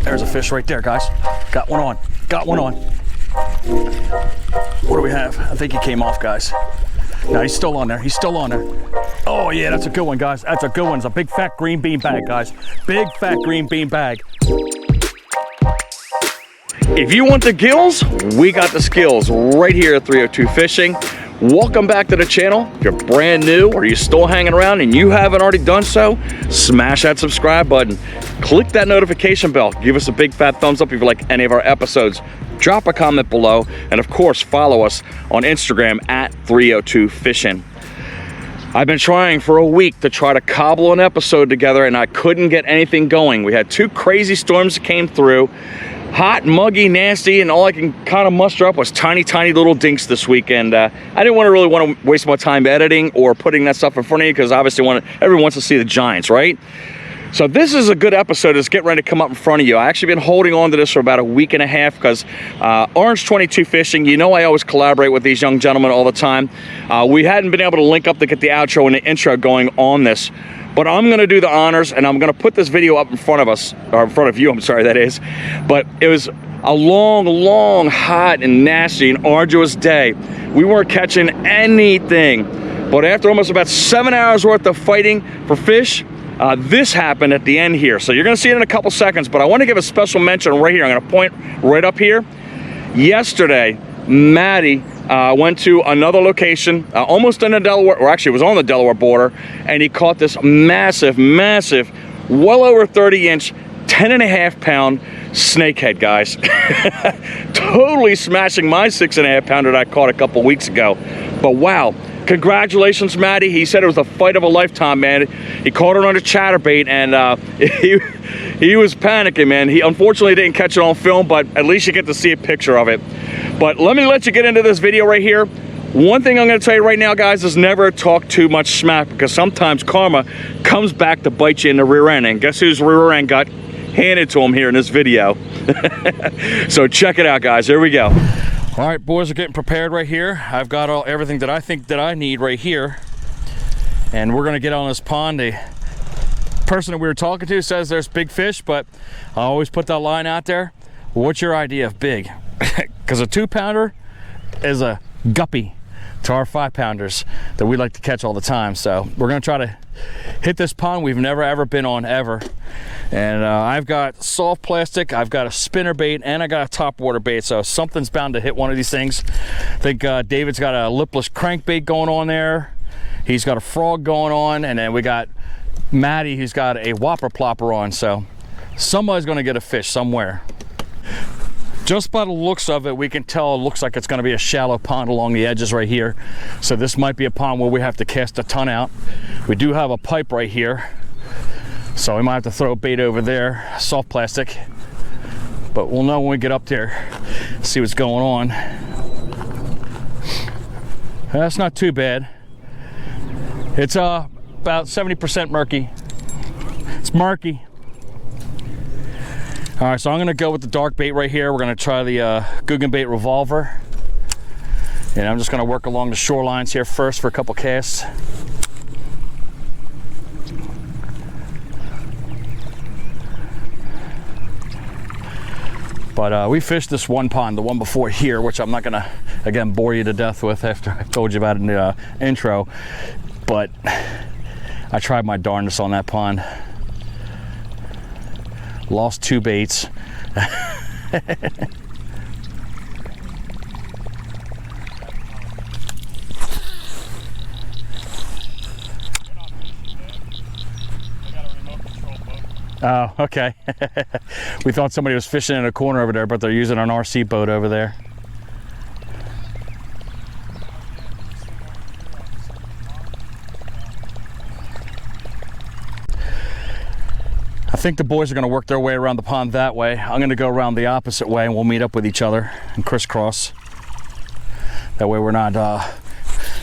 There's a fish right there, guys. Got one on. Got one on. What do we have? I think he came off, guys. No, he's still on there. He's still on there. Oh, yeah, that's a good one, guys. That's a good one. It's a big, fat green bean bag, guys. Big, fat green bean bag. If you want the gills, we got the skills right here at 302 Fishing. Welcome back to the channel. If you're brand new or you're still hanging around and you haven't already done so, smash that subscribe button. Click that notification bell. Give us a big fat thumbs up if you like any of our episodes. Drop a comment below. And of course, follow us on Instagram at 302 Fishing. I've been trying for a week to try to cobble an episode together and I couldn't get anything going. We had two crazy storms that came through. Hot, muggy, nasty, and all I can kind of muster up was tiny little dinks this weekend. I didn't really want to waste my time editing or putting that stuff in front of you because obviously everyone wants to see the giants, right? So this is a good episode that's getting ready to come up in front of you. I actually been holding on to this for about a week and a half because Orange 22 Fishing, you know I always collaborate with these young gentlemen all the time. We hadn't been able to link up to get the outro and the intro going on this. But I'm gonna do the honors and I'm gonna put this video up in front of us, or in front of you, I'm sorry, that is. But it was a long, hot and nasty and arduous day. We weren't catching anything. But after almost about 7 hours worth of fighting for fish, this happened at the end here. So you're gonna see it in a couple seconds, but I wanna give a special mention right here. I'm gonna point right up here. Yesterday, Matty went to another location, almost in the Delaware, or actually it was on the Delaware border, and he caught this massive, well over 30-inch, 10.5 pound snakehead, guys. Totally smashing my 6.5 pounder that I caught a couple weeks ago. But wow, congratulations, Matty. He said it was the fight of a lifetime, man. He caught it on a chatterbait, and he was panicking, man. He unfortunately didn't catch it on film, but at least you get to see a picture of it. But let me let you get into this video right here. One thing I'm gonna tell you right now, guys, is never talk too much smack because sometimes karma comes back to bite you in the rear end. And guess whose rear end got handed to him here in this video? So check it out, guys. Here we go. All right, boys are getting prepared right here. I've got everything that I think that I need right here. And we're gonna get on this pond. The person that we were talking to says there's big fish, but I always put that line out there. What's your idea of big? Because a 2-pounder is a guppy to our 5-pounders that we like to catch all the time. So we're gonna try to hit this pond we've never ever been on ever. And I've got soft plastic, I've got a spinner bait, and I got a top water bait. So something's bound to hit one of these things. I think David's got a lipless crankbait going on there. He's got a frog going on, and then we got Matty, who's got a whopper plopper on. So somebody's gonna get a fish somewhere. Just by the looks of it, we can tell it looks like it's gonna be a shallow pond along the edges right here. So this might be a pond where we have to cast a ton out. We do have a pipe right here. So we might have to throw bait over there, soft plastic. But we'll know when we get up there, see what's going on. That's not too bad. It's about 70% murky. It's murky. All right, so I'm gonna go with the dark bait right here. We're gonna try the GOOGAN bait revolver. And I'm just gonna work along the shorelines here first for a couple casts. But we fished this one pond, the one before here, which I'm not gonna, again, bore you to death with after I told you about it in the intro. But I tried my darndest on that pond. Lost 2 baits. Oh, okay. We thought somebody was fishing in a corner over there, but they're using an RC boat over there. I think the boys are going to work their way around the pond that way. I'm going to go around the opposite way and we'll meet up with each other and crisscross. That way we're not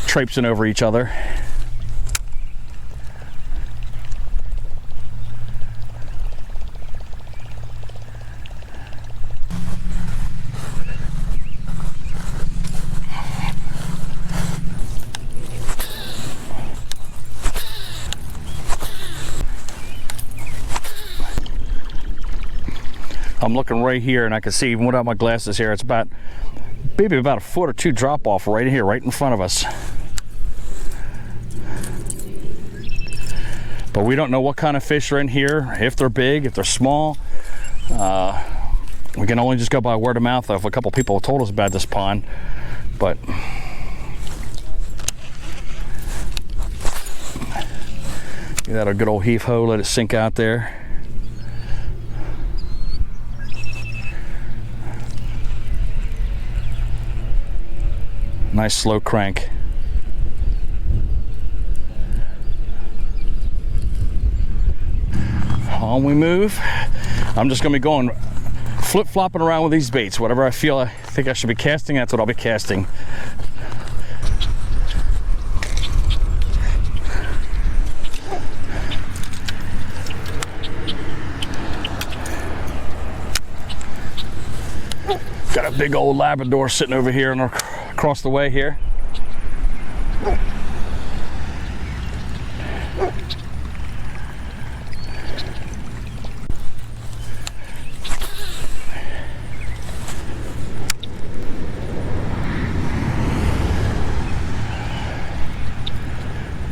traipsing over each other. I'm looking right here, and I can see even without my glasses here, it's about maybe about a foot or two drop off right here, right in front of us. But we don't know what kind of fish are in here, if they're big, if they're small. We can only just go by word of mouth of a couple people have told us about this pond. But give that a good old heave ho, let it sink out there. Nice slow crank. On we move. I'm just gonna be going flip-flopping around with these baits. Whatever I think I should be casting, that's what I'll be casting. Got a big old Labrador sitting over here and across the way here.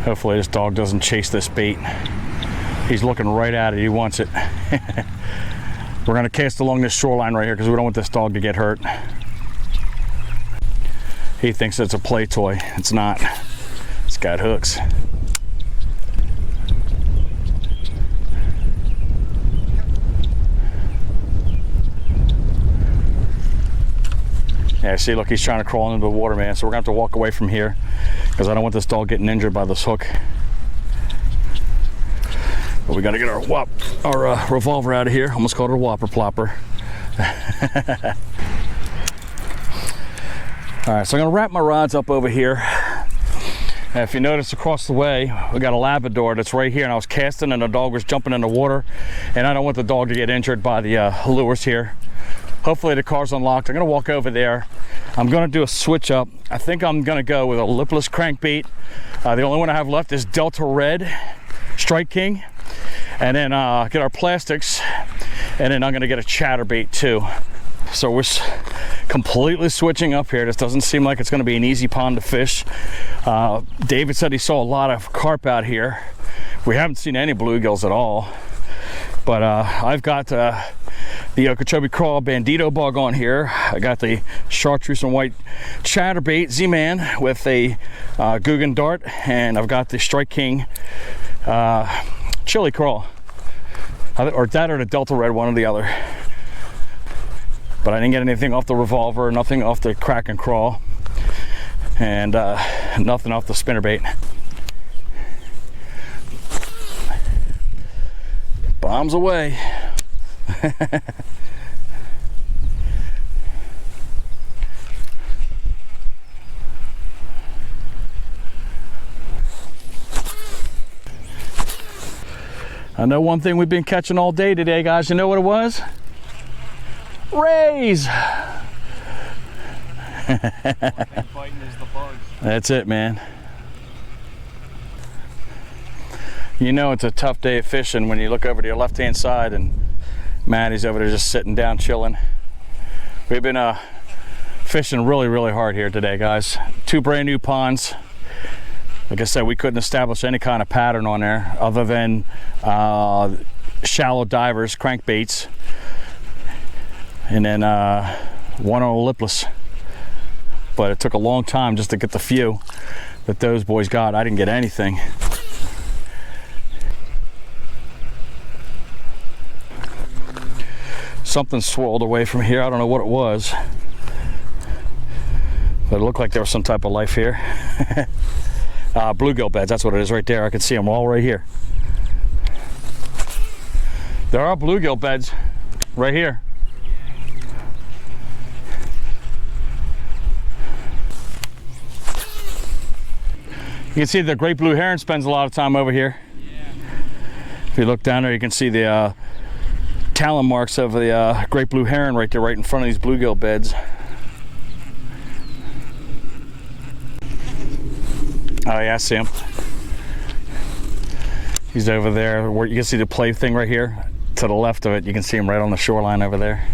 Hopefully this dog doesn't chase this bait. He's looking right at it, he wants it. We're gonna cast along this shoreline right here because we don't want this dog to get hurt. He thinks it's a play toy. It's not. It's got hooks. Yeah, see, look, he's trying to crawl into the water, man. So we're gonna have to walk away from here because I don't want this dog getting injured by this hook. But we gotta get our revolver out of here. Almost called it a whopper plopper. All right, so I'm gonna wrap my rods up over here. And if you notice across the way, we got a Labrador that's right here, and I was casting and the dog was jumping in the water, and I don't want the dog to get injured by the lures here. Hopefully the car's unlocked. I'm gonna walk over there. I'm gonna do a switch up. I think I'm gonna go with a lipless crankbait. The only one I have left is Delta Red Strike King. And then get our plastics, and then I'm gonna get a chatterbait too. So we're completely switching up here. This doesn't seem like it's gonna be an easy pond to fish. David said he saw a lot of carp out here. We haven't seen any bluegills at all. But I've got the Okeechobee Craw bandito bug on here. I got the chartreuse and white chatterbait Z-Man with a GOOGAN dart, and I've got the Strike King chili crawl, or that or the Delta Red, one or the other. But I didn't get anything off the revolver, nothing off the KRACKIN Craw, and nothing off the spinnerbait. Bombs away. I know one thing we've been catching all day today, guys. You know what it was? Rays. That's it, man. You know it's a tough day of fishing when you look over to your left-hand side and Matty's over there just sitting down chilling. We've been fishing really, really hard here today, guys. 2 brand new ponds. Like I said, we couldn't establish any kind of pattern on there other than shallow divers, crankbaits, and then one on a lipless. But it took a long time just to get the few that those boys got. I didn't get anything. Something swirled away from here. I don't know what it was, but it looked like there was some type of life here. Bluegill beds, that's what it is right there. I can see them all right here. There are bluegill beds right here. You can see the great blue heron spends a lot of time over here. Yeah. If you look down there, you can see the talon marks of the great blue heron right there, right in front of these bluegill beds. Oh yeah, I see him. He's over there where you can see the play thing right here. To the left of it, you can see them right on the shoreline over there.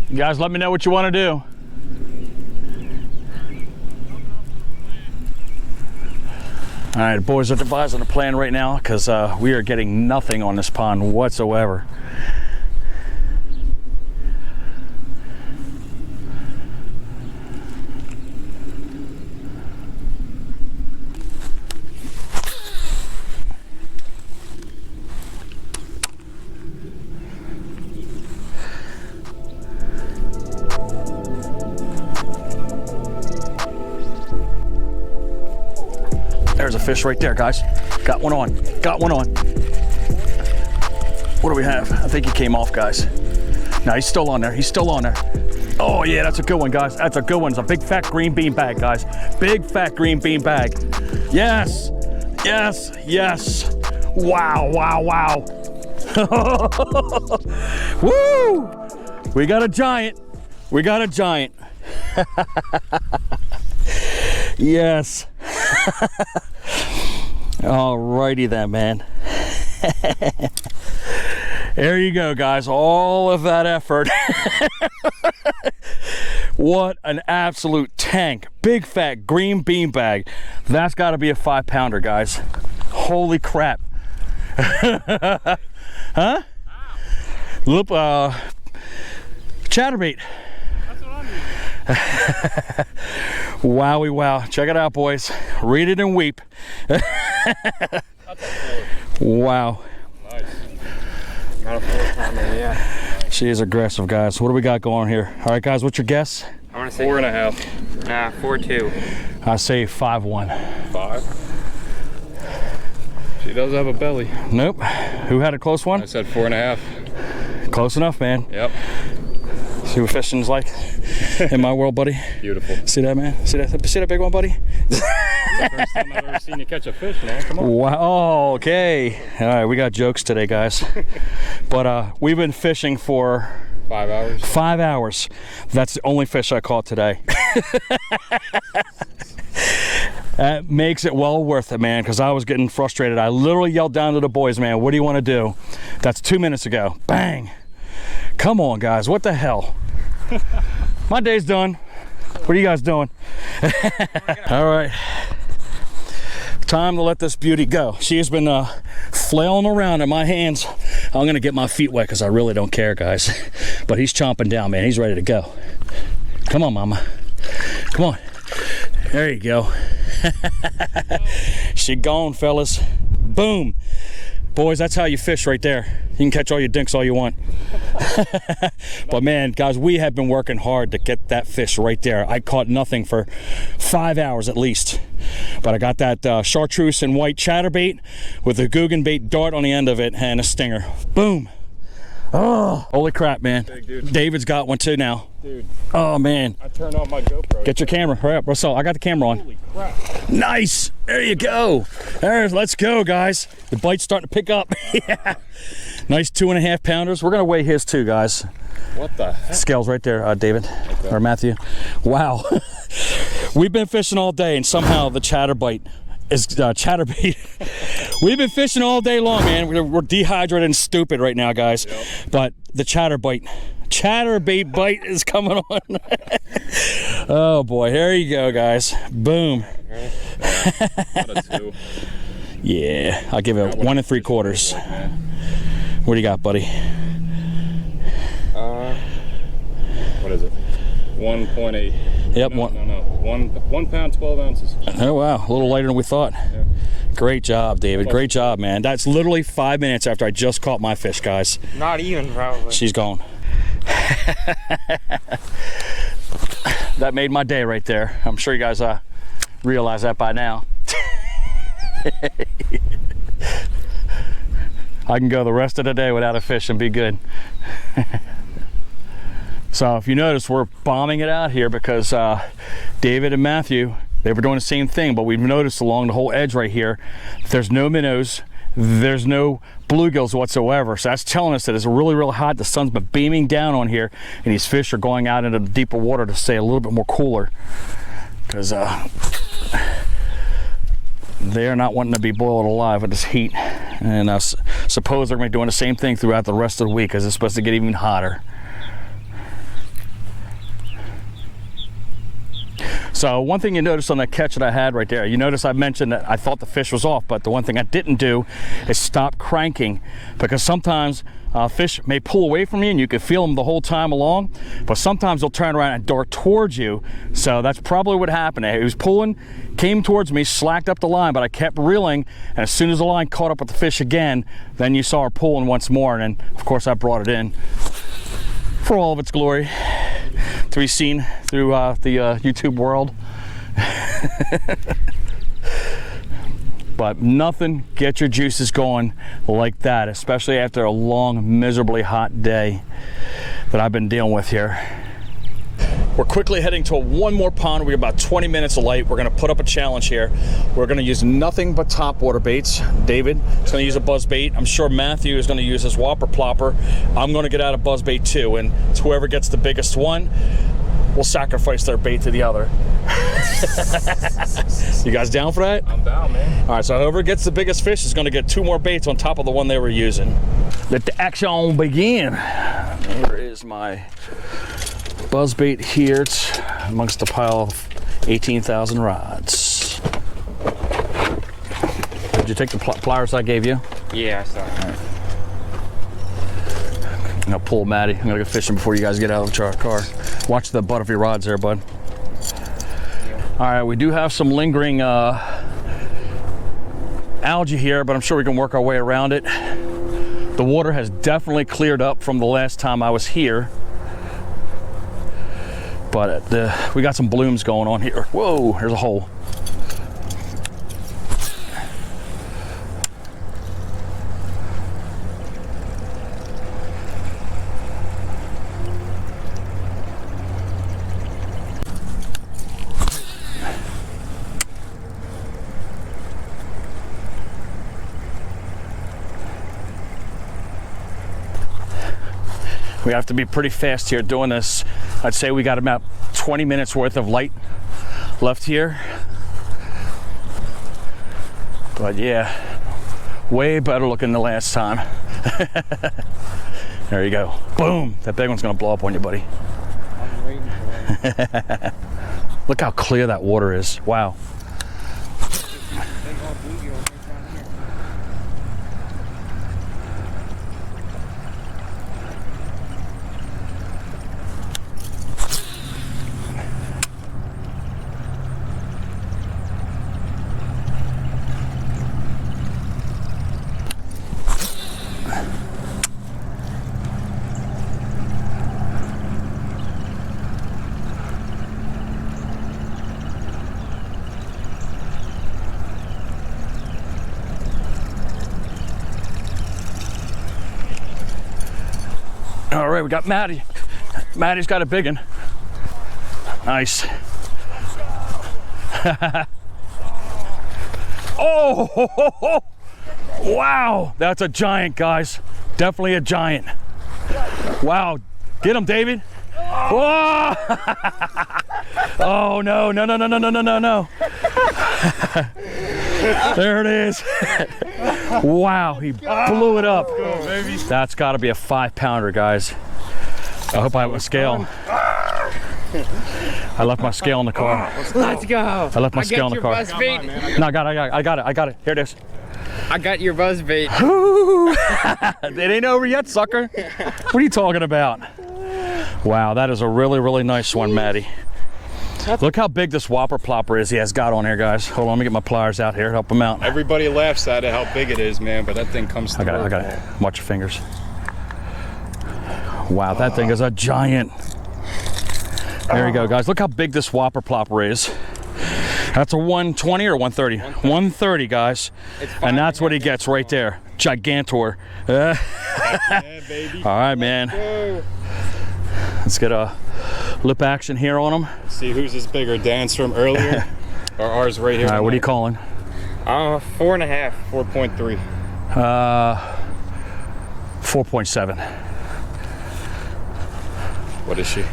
You guys, let me know what you want to do. All right, the boys are devising a plan right now because we are getting nothing on this pond whatsoever. There's a fish right there, guys. Got one on. Got one on. What do we have? I think he came off, guys. No, he's still on there. He's still on there. Oh, yeah, that's a good one, guys. That's a good one. It's a big, fat green bean bag, guys. Big, fat green bean bag. Yes. Yes. Yes. Wow, wow, wow. Woo! We got a giant. We got a giant. Yes. Alrighty then, man. There you go, guys. All of that effort. What an absolute tank. Big fat green bean bag. That's got to be a 5-pounder, guys. Holy crap. Huh? Look, chatterbait. That's what I'm using. Wowie wow. Check it out, boys. Read it and weep. Wow. Nice. Got a 4-pounder, yeah. She is aggressive, guys. What do we got going here? All right, guys, what's your guess? I want to say 4.5. Nah, 4.2. I say 5-1. 5. She does have a belly. Nope. Who had a close one? I said 4.5. Close enough, man. Yep. See what fishing's like in my world, buddy. Beautiful. See that, man? See that big one, buddy? It's the first time I've ever seen you catch a fish, man. Come on. Wow. Oh, okay. All right, we got jokes today, guys. But we've been fishing for 5 hours. 5 hours. That's the only fish I caught today. That makes it well worth it, man, because I was getting frustrated. I literally yelled down to the boys, man, what do you want to do? That's 2 minutes ago. Bang. Come on, guys. What the hell? My day's done. What are you guys doing? All right. Time to let this beauty go. She has been flailing around in my hands. I'm going to get my feet wet because I really don't care, guys. But he's chomping down, man. He's ready to go. Come on, mama. Come on. There you go. She gone, fellas. Boom. Boys, that's how you fish right there. You can catch all your dinks all you want. But man, guys, we have been working hard to get that fish right there. I caught nothing for 5 hours at least. But I got that chartreuse and white chatterbait with a GOOGAN bait dart on the end of it and a stinger. Boom. Oh, holy crap, man. Big, dude. David's got one too now. Dude. Oh, man. I turned on my GoPro. Get your camera. Hurry up, Russell. I got the camera on. Holy crap. Nice. There you go. There, let's go, guys. The bite's starting to pick up. Yeah. Nice 2.5 pounders. We're going to weigh his too, guys. What the heck? Scales right there, David. Okay. Or Matthew. Wow. We've been fishing all day and somehow the chatterbait is chatterbait. We've been fishing all day long, man. We're dehydrated and stupid right now, guys. Yep. But the chatterbait bite is coming on. Oh boy, here you go, guys. Boom. Not a 2. Yeah, I'll give it 1 3/4. What do you got, buddy? What is it? 1.8. Yep. No. 1 pound, 12 ounces. Oh wow, a little lighter than we thought. Yeah. Great job, David. Great job, man. That's literally 5 minutes after I just caught my fish, guys. Not even, probably. She's gone. That made my day right there. I'm sure you guys realize that by now. I can go the rest of the day without a fish and be good. So if you notice, we're bombing it out here because David and Matthew, they were doing the same thing, but we've noticed along the whole edge right here, there's no minnows, there's no bluegills whatsoever. So that's telling us that it's really, really hot. The sun's been beaming down on here, and these fish are going out into the deeper water to stay a little bit more cooler, because they're not wanting to be boiled alive with this heat. And I suppose they're going to be doing the same thing throughout the rest of the week, because it's supposed to get even hotter. So one thing you notice on that catch that I had right there, you notice I mentioned that I thought the fish was off, but the one thing I didn't do is stop cranking, because sometimes fish may pull away from you and you can feel them the whole time along, but sometimes they'll turn around and dart towards you. So that's probably what happened. He was pulling, came towards me, slacked up the line, but I kept reeling, and as soon as the line caught up with the fish again, then you saw her pulling once more, and then of course I brought it in for all of its glory to be seen through the YouTube world. But nothing gets your juices going like that, especially after a long, miserably hot day that I've been dealing with here. We're quickly heading to one more pond. We're about 20 minutes late. We're gonna put up a challenge here. We're gonna use nothing but topwater baits. David is gonna use a buzz bait. I'm sure Matthew is gonna use his whopper plopper. I'm gonna get out a buzz bait too, and it's whoever gets the biggest one will sacrifice their bait to the other. You guys down for that? I'm down, man. All right, so whoever gets the biggest fish is gonna get 2 more baits on top of the one they were using. Let the action begin. Here is my buzz bait here. It's amongst a pile of 18,000 rods. Did you take the pliers I gave you? Yeah, I saw it. I'm gonna pull Matty. I'm gonna go fishing before you guys get out of the car. Watch the butt of your rods there, bud. Yeah. All right, we do have some lingering algae here, but I'm sure we can work our way around it. The water has definitely cleared up from the last time I was here, but we got some blooms going on here. Whoa, there's a hole. We have to be pretty fast here doing this. I'd say we got about 20 minutes worth of light left here. But yeah, way better looking than the last time. There you go. Boom. That big one's gonna blow up on you, buddy. I'm waiting for it. Look how clear that water is. Wow. All right, we got Matty. Matty's got a big one. Nice. Oh, wow, that's a giant, guys. Definitely a giant. Wow, get him, David. Whoa. Oh, no, no, no, no, no, no, no, no, no. There it is. Wow, he blew it up. That's got to be a 5-pounder, guys. I hope I have a scale. I left my scale in the car. Let's go. I left my scale in the car. Buzz bait. No, I got it. Here it is. I got your buzz bait. It ain't over yet, sucker. What are you talking about? Wow, that is a really, really nice one, Matty. Look how big this whopper plopper is he has got on here, guys. Hold on, let me get my pliers out here, help him out. Everybody laughs at it, how big it is, man, but that thing comes through. I got it. Watch your fingers. Wow, that thing is a giant. There you go, guys. Look how big this whopper plopper is. That's a 120 or 130? 130, guys. And that's what he gets right there. Gigantor. Yeah, baby. All right, man. Let's get a lip action here on him. Let's see whose is bigger, Dan's from earlier or ours right here. All right, what are you calling? 4.5, 4.3. 4.7. What is she?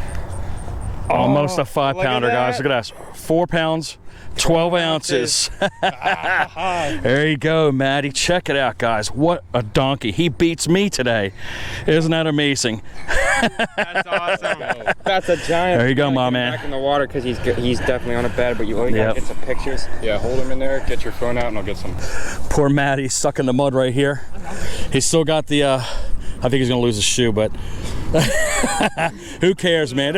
Almost a 5-pounder, look at guys. Look at that. 4 pounds, 12 ounces. There you go, Matty. Check it out, guys. What a donkey. He beats me today. Isn't that amazing? That's awesome. That's a giant. There you go, my man. Back in the water because he's definitely on a bed, but you always Yep. gotta get some pictures. Yeah, hold him in there. Get your phone out, and I'll get some. Poor Matty stuck in the mud right here. He's still got the, I think he's gonna lose his shoe, but who cares, man?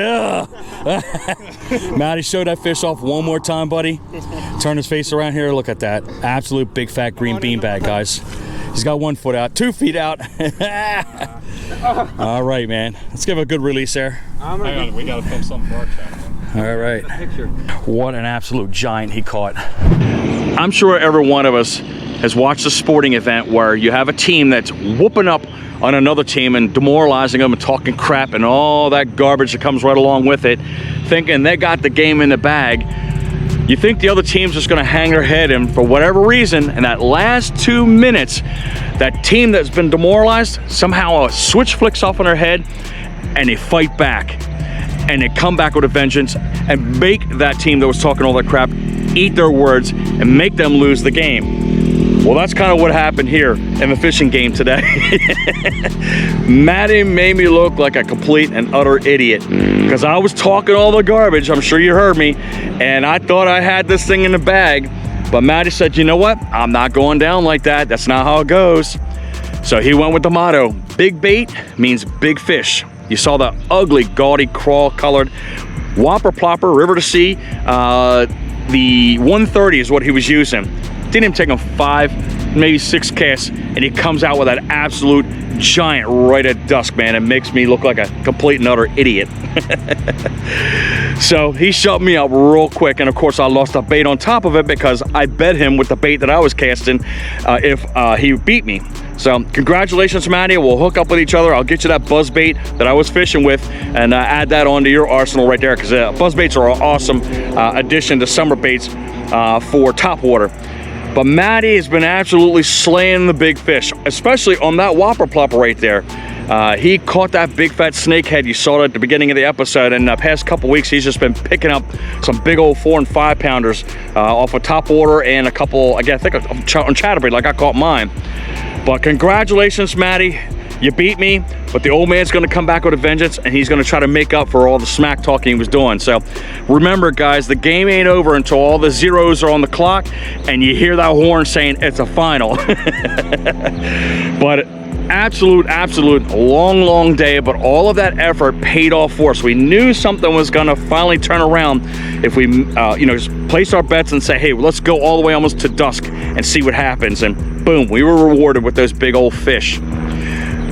Matty, show that fish off one more time, buddy. Turn his face around here. Look at that. Absolute big fat green beanbag, guys. He's got 1 foot out, 2 feet out. All right, man. Let's give a good release there. Hang on, we gotta film something for our channel. All right. Picture. What an absolute giant he caught. I'm sure every one of us has watched a sporting event where you have a team that's whooping up on another team and demoralizing them and talking crap and all that garbage that comes right along with it, thinking they got the game in the bag. You think the other team's just gonna hang their head, and for whatever reason, in that last 2 minutes, that team that's been demoralized, somehow a switch flicks off on their head and they fight back. And they come back with a vengeance and make that team that was talking all that crap eat their words and make them lose the game. Well, that's kind of what happened here in the fishing game today. Matty made me look like a complete and utter idiot because I was talking all the garbage, I'm sure you heard me, and I thought I had this thing in the bag. But Matty said, you know what? I'm not going down like that. That's not how it goes. So he went with the motto, big bait means big fish. You saw the ugly, gaudy, craw colored whopper plopper, river to sea. The 130 is what he was using. Didn't even take him 5, maybe 6 casts, and he comes out with that absolute giant right at dusk, man. It makes me look like a complete and utter idiot. So he shut me up real quick, and of course I lost a bait on top of it because I bet him with the bait that I was casting if he beat me. So congratulations, Matty. We'll hook up with each other. I'll get you that buzz bait that I was fishing with and add that onto your arsenal right there, because buzz baits are an awesome addition to summer baits for top water. But Matty has been absolutely slaying the big fish, especially on that whopper plopper right there. He caught that big fat snakehead. You saw it at the beginning of the episode, and the past couple weeks he's just been picking up some big old 4 and 5 pounders off of top water, and a couple, again, I think on chatterbait like I caught mine. But congratulations, Matty. You beat me, but the old man's gonna come back with a vengeance, and he's gonna try to make up for all the smack talking he was doing. So remember, guys, the game ain't over until all the zeros are on the clock and you hear that horn saying it's a final. But absolute long day, but all of that effort paid off for us. We knew something was gonna finally turn around if we you know, just place our bets and say, hey, let's go all the way almost to dusk and see what happens. And boom, we were rewarded with those big old fish.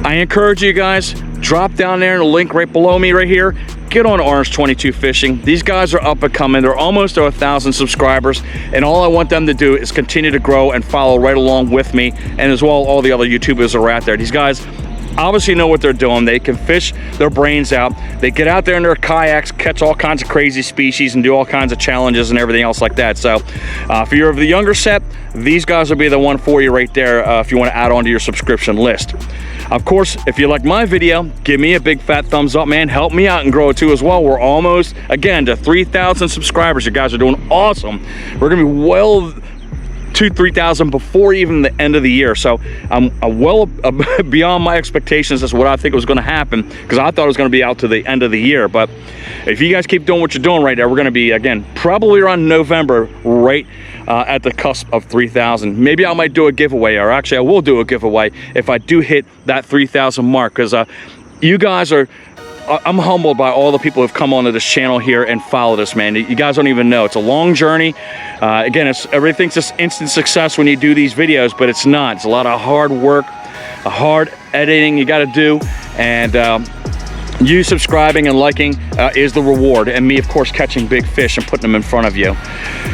I encourage you guys, drop down there in the link right below me right here. Get on Orange 22 Fishing. These guys are up and coming. They're almost to 1,000 subscribers, and all I want them to do is continue to grow and follow right along with me, and as well all the other YouTubers that are out there. These guys obviously know what they're doing. They can fish their brains out. They get out there in their kayaks, catch all kinds of crazy species, and do all kinds of challenges and everything else like that. So if you're of the younger set, these guys will be the one for you right there if you want to add on to your subscription list. Of course, if you like my video, give me a big fat thumbs up, man. Help me out and grow it too as well. We're almost, again, to 3,000 subscribers. You guys are doing awesome. We're gonna be well to 3,000 before even the end of the year. So I'm well beyond my expectations as to what I think was gonna happen, because I thought it was gonna be out to the end of the year. But if you guys keep doing what you're doing right now, we're gonna be, again, probably around November, right at the cusp of 3,000. Maybe I might do a giveaway, or actually I will do a giveaway if I do hit that 3,000 mark, because you guys are, I'm humbled by all the people who've come onto this channel here and followed us, man. You guys don't even know. It's a long journey. Again, everything's just instant success when you do these videos, but it's not. It's a lot of hard work, a hard editing you got to do, and You subscribing and liking is the reward, and me, of course, catching big fish and putting them in front of you.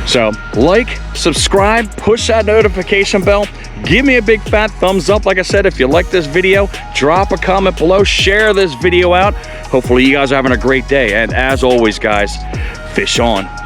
So like, subscribe, push that notification bell, give me a big fat thumbs up. Like I said, if you like this video, drop a comment below, share this video out. Hopefully you guys are having a great day, and as always, guys, fish on.